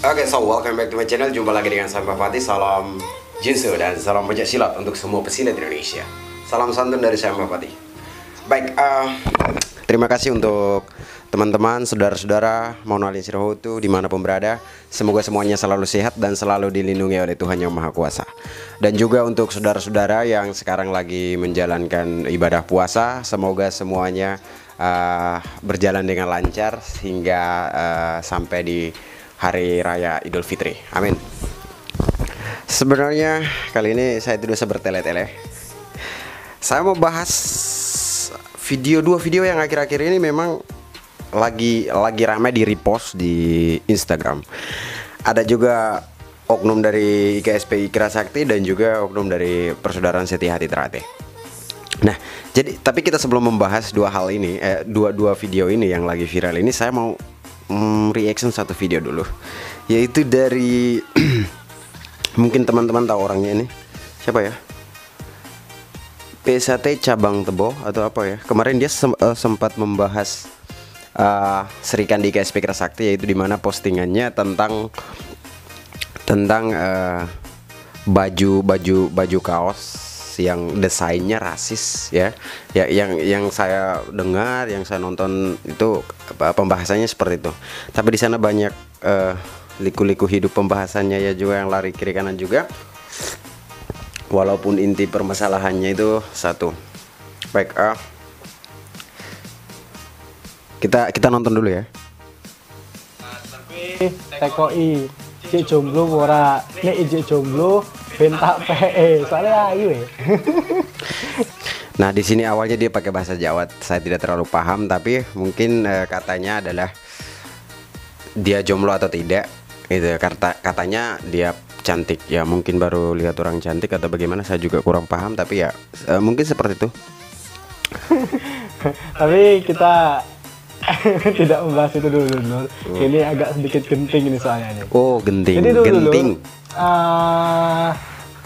Oke, so welcome back to my channel. Jumpa lagi dengan saya Mbak Fatih. Salam Jinsu dan salam pencak silat untuk semua pesilat Indonesia. Salam santun dari saya Mbak Fatih. Baik, terima kasih untuk teman-teman, saudara-saudara Mauna Aliansi Rohutu dimanapun berada. Semoga semuanya selalu sehat dan selalu dilindungi oleh Tuhan Yang Maha Kuasa. Dan juga untuk saudara-saudara yang sekarang lagi menjalankan ibadah puasa, semoga semuanya berjalan dengan lancar hingga sampai di Hari Raya Idul Fitri. Amin. Sebenarnya kali ini saya tidak usah bertele-tele. Saya mau bahas dua video yang akhir-akhir ini memang lagi ramai di repost di Instagram. Ada juga oknum dari IKSP Ikra Sakti dan juga oknum dari Persaudaraan Setia Hati Ternate. Nah, jadi tapi kita sebelum membahas dua hal ini, dua video ini yang lagi viral ini, saya mau reaction satu video dulu, yaitu dari mungkin teman-teman tahu orangnya ini siapa ya, PSAT cabang Tebo atau apa ya. Kemarin dia sempat membahas Serikandi KSP Ikra Sakti, yaitu dimana postingannya tentang baju kaos yang desainnya rasis ya, yang saya dengar, yang saya nonton itu pembahasannya seperti itu. Tapi di sana banyak liku-liku hidup pembahasannya ya, juga yang lari kiri kanan juga, walaupun inti permasalahannya itu satu. Baik, kita nonton dulu ya. Tapi tekoi ijik jomblo ora, nek ijik jomblo bentak PE soalnya ayu ya. Nah, di sini awalnya dia pakai bahasa Jawa, saya tidak terlalu paham, tapi mungkin katanya adalah dia jomblo atau tidak. Itu katanya dia cantik ya, mungkin baru lihat orang cantik atau bagaimana, saya juga kurang paham, tapi ya mungkin seperti itu. Tapi kita tidak membahas itu dulu, Nur. Ini agak sedikit genting ini soalnya nih. Oh, genting. Jadi dulu, genting.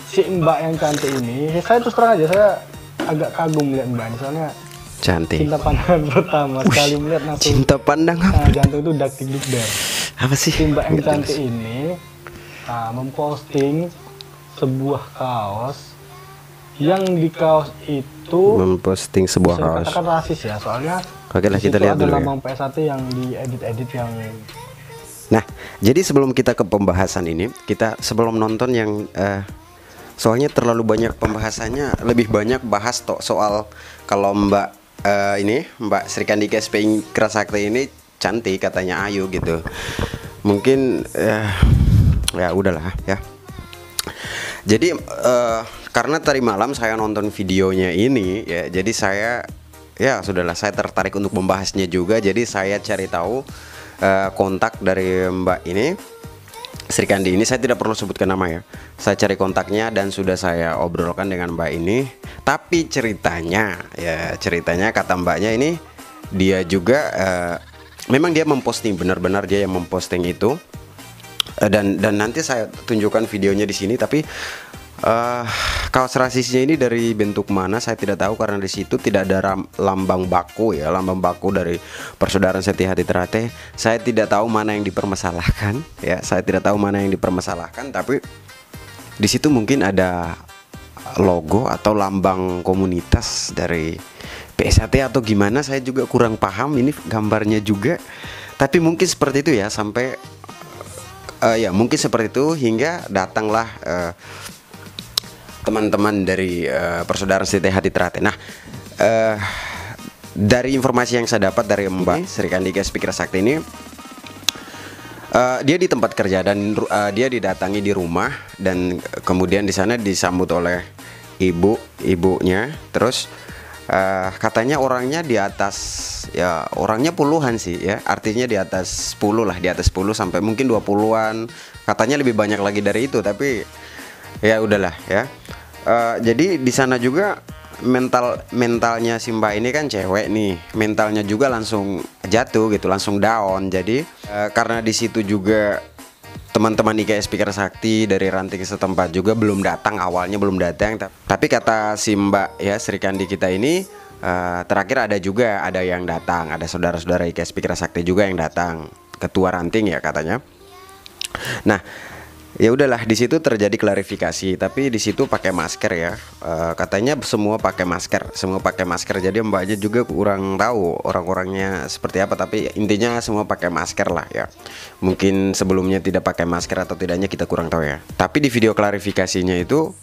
Si Mbak yang cantik ini, saya terus terang aja, saya agak kagum melihat Mbak ini, soalnya Cantik. cinta pandangan pertama sekali melihat langsung Cinta pandang apa? jantung itu dak dikduk dar. Apa sih? Si Mbak yang cantik ini memposting sebuah kaos, yang di kaos itu Memposting sebuah bisa kaos. dikatakan rasis ya, soalnya Oke lah, kita lihat dulu ya. ada lambang PS1 yang diedit-edit yang. Nah, jadi sebelum kita ke pembahasan ini, kita sebelum nonton yang soalnya terlalu banyak pembahasannya, lebih banyak bahas soal kalau Mbak Mbak Serikandi KSP Ikra Sakti ini cantik, katanya ayu gitu. Mungkin ya udahlah ya. Jadi karena tadi malam saya nonton videonya ini ya, jadi saya sudahlah, saya tertarik untuk membahasnya juga. Jadi saya cari tahu kontak dari Mbak ini, Serikandi ini. Saya tidak perlu sebutkan nama ya, saya cari kontaknya dan sudah saya obrolkan dengan Mbak ini. Tapi ceritanya kata Mbaknya ini, dia juga memang dia memposting, benar-benar dia yang memposting itu, dan nanti saya tunjukkan videonya di sini. Tapi kaos rasisnya ini dari bentuk mana saya tidak tahu, karena di situ tidak ada lambang baku ya, lambang baku dari Persaudaraan Setia Hati Ternate. Saya tidak tahu mana yang dipermasalahkan ya, saya tidak tahu mana yang dipermasalahkan, tapi di situ mungkin ada logo atau lambang komunitas dari PSAT atau gimana, saya juga kurang paham. Ini gambarnya juga, tapi mungkin seperti itu ya, sampai ya mungkin seperti itu hingga datanglah teman-teman dari Persaudaraan Setia Hati Ternate. Nah, dari informasi yang saya dapat dari Mbak Serikandi KSP Ikra Sakti ini, dia di tempat kerja dan dia didatangi di rumah, dan kemudian di sana disambut oleh ibunya. Terus katanya orangnya di atas, ya orangnya puluhan sih ya, artinya di atas 10 lah, di atas 10 sampai mungkin 20-an. Katanya lebih banyak lagi dari itu, tapi ya udahlah ya. Jadi di sana juga mentalnya si Mbak ini kan cewek nih, mentalnya juga langsung jatuh gitu, langsung down. Jadi karena di situ juga teman-teman IKSP Ikra Sakti dari ranting setempat juga belum datang, awalnya belum datang. Tapi kata si Mbak ya, Serikandi kita ini, terakhir ada yang datang, ada saudara-saudara IKSP Ikra Sakti juga yang datang, ketua ranting ya katanya. Nah, ya udahlah, di situ terjadi klarifikasi, tapi di situ pakai masker ya. Katanya semua pakai masker, semua pakai masker. Jadi mbaknya juga kurang tahu orang-orangnya seperti apa, tapi intinya semua pakai masker lah ya. Mungkin sebelumnya tidak pakai masker atau tidaknya kita kurang tahu ya. Tapi di video klarifikasinya itu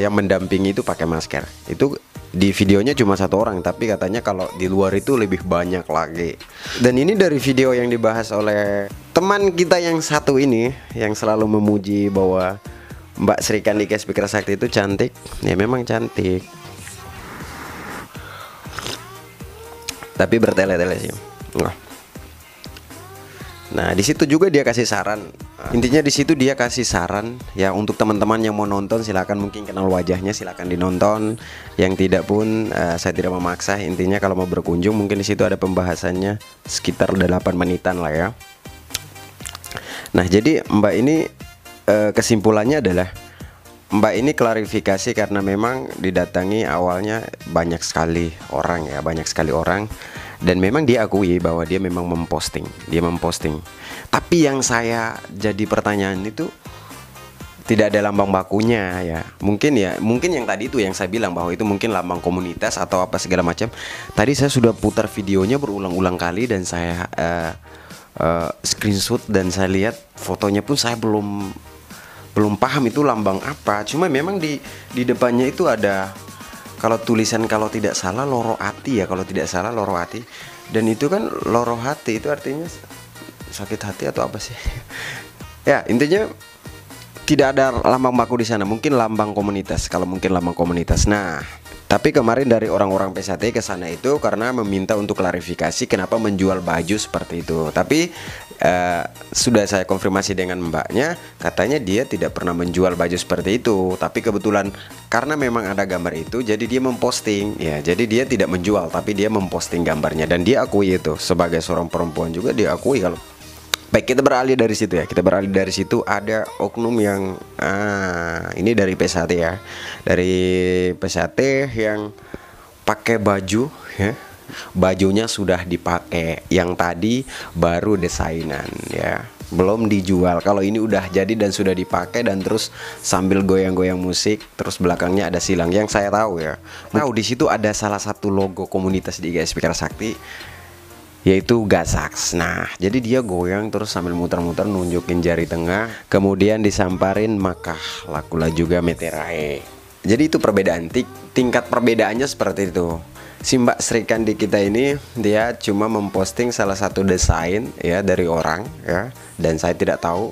yang mendampingi itu pakai masker. Itu di videonya cuma satu orang, tapi katanya kalau di luar itu lebih banyak lagi. Dan ini dari video yang dibahas oleh teman kita yang satu ini, yang selalu memuji bahwa Mbak Sri Kandika Speaker Sakti itu cantik. Ya memang cantik, tapi bertele-tele sih. Nah, di situ juga dia kasih saran. Intinya di situ dia kasih saran ya, untuk teman-teman yang mau nonton silakan, mungkin kenal wajahnya silakan dinonton. Yang tidak pun saya tidak memaksa. Intinya kalau mau berkunjung mungkin di situ ada pembahasannya sekitar 8 menitan lah ya. Nah, jadi Mbak ini kesimpulannya adalah Mbak ini klarifikasi karena memang didatangi awalnya banyak sekali orang ya, banyak sekali orang. Dan memang dia akui bahwa dia memang memposting, Tapi yang saya jadi pertanyaan itu tidak ada lambang bakunya ya. Mungkin yang tadi itu yang saya bilang bahwa itu mungkin lambang komunitas atau apa segala macam. Tadi saya sudah putar videonya berulang-ulang kali dan saya screenshot dan saya lihat fotonya pun saya belum paham itu lambang apa. Cuma memang di depannya itu ada, kalau tulisan kalau tidak salah loro hati ya, dan itu kan loro hati itu artinya sakit hati atau apa sih? Ya intinya tidak ada lambang baku di sana, mungkin lambang komunitas, kalau mungkin lambang komunitas. Nah, tapi kemarin dari orang-orang PSAT ke sana itu karena meminta untuk klarifikasi kenapa menjual baju seperti itu. Tapi sudah saya konfirmasi dengan mbaknya, katanya dia tidak pernah menjual baju seperti itu. Tapi kebetulan karena memang ada gambar itu, jadi dia memposting. Ya, jadi dia tidak menjual, tapi dia memposting gambarnya dan dia akui itu sebagai seorang perempuan juga dia akui kalau. Baik, kita beralih dari situ ya. Ada oknum yang ini dari PSAT ya. Dari PSAT yang pakai baju ya. Bajunya sudah dipakai, yang tadi baru desainan ya, belum dijual. Kalau ini udah jadi dan sudah dipakai dan terus sambil goyang-goyang musik, terus belakangnya ada silang. Yang saya tahu ya, di situ ada salah satu logo komunitas di IGS Speaker Sakti, yaitu Gasaks. Nah, jadi dia goyang terus sambil muter-muter nunjukin jari tengah, kemudian disamparin Makah Lakula juga Meterae. Jadi itu perbedaan, tingkat perbedaannya seperti itu. Si Mbak Sri Kandi kita ini dia cuma memposting salah satu desain ya dari orang ya, dan saya tidak tahu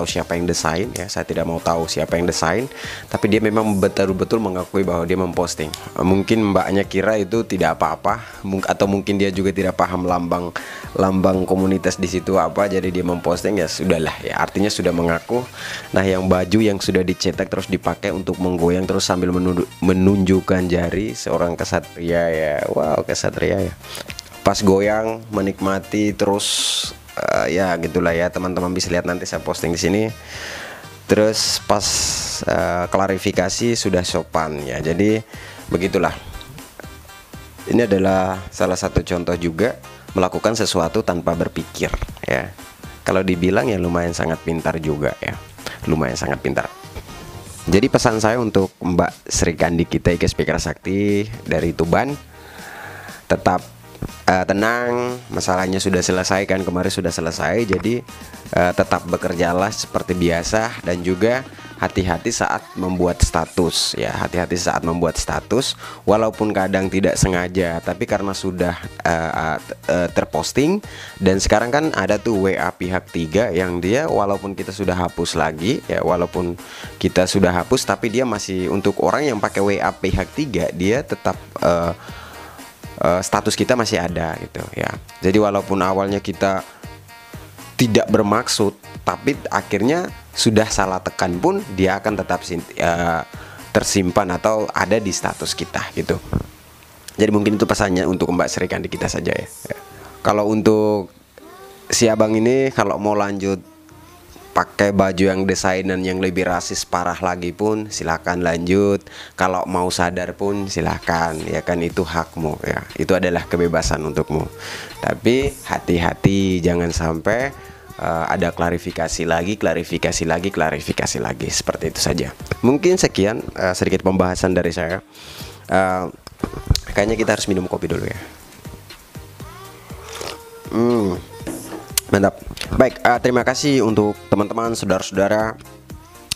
siapa yang desain ya, saya tidak mau tahu siapa yang desain, tapi dia memang betul-betul mengakui bahwa dia memposting. Mungkin mbaknya kira itu tidak apa-apa, atau mungkin dia juga tidak paham lambang komunitas di situ apa, jadi dia memposting. Ya sudahlah ya, artinya sudah mengaku. Nah, yang baju yang sudah dicetak terus dipakai untuk menggoyang terus sambil menunjukkan jari seorang kesatria ya, wow, kesatria ya, pas goyang menikmati terus ya gitulah ya, teman-teman bisa lihat nanti saya posting di sini. Terus pas klarifikasi sudah sopan ya, jadi begitulah. Ini adalah salah satu contoh juga melakukan sesuatu tanpa berpikir ya. Kalau dibilang ya lumayan sangat pintar juga ya, lumayan sangat pintar. Jadi pesan saya untuk Mbak Sri Kandi kita IGS Speaker Sakti dari Tuban, tetap tenang, masalahnya sudah selesai kan, kemarin sudah selesai. Jadi tetap bekerjalah seperti biasa, dan juga hati-hati saat membuat status ya, hati-hati saat membuat status, walaupun kadang tidak sengaja, tapi karena sudah terposting. Dan sekarang kan ada tuh WA pihak 3 yang dia walaupun kita sudah hapus lagi ya, walaupun kita sudah hapus, tapi dia masih, untuk orang yang pakai WA pihak 3 dia tetap status kita masih ada gitu ya. Jadi walaupun awalnya kita tidak bermaksud, tapi akhirnya sudah salah tekan pun dia akan tetap tersimpan atau ada di status kita gitu. Jadi mungkin itu pesannya untuk Mbak Sri Kandi kita saja ya. Kalau untuk si abang ini, kalau mau lanjut pakai baju yang desainan yang lebih rasis parah lagi pun silahkan lanjut. Kalau mau sadar pun silahkan ya kan, itu hakmu ya, itu adalah kebebasan untukmu. Tapi hati-hati jangan sampai ada klarifikasi lagi, klarifikasi lagi, seperti itu saja. Mungkin sekian sedikit pembahasan dari saya. Kayaknya kita harus minum kopi dulu ya. Mantap. Baik, terima kasih untuk teman-teman, saudara-saudara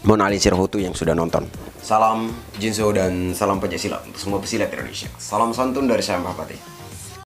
Monalisir Hutu yang sudah nonton. Salam Jinso dan salam Pancasila untuk semua pesilat Indonesia. Salam santun dari saya Mbah Pati.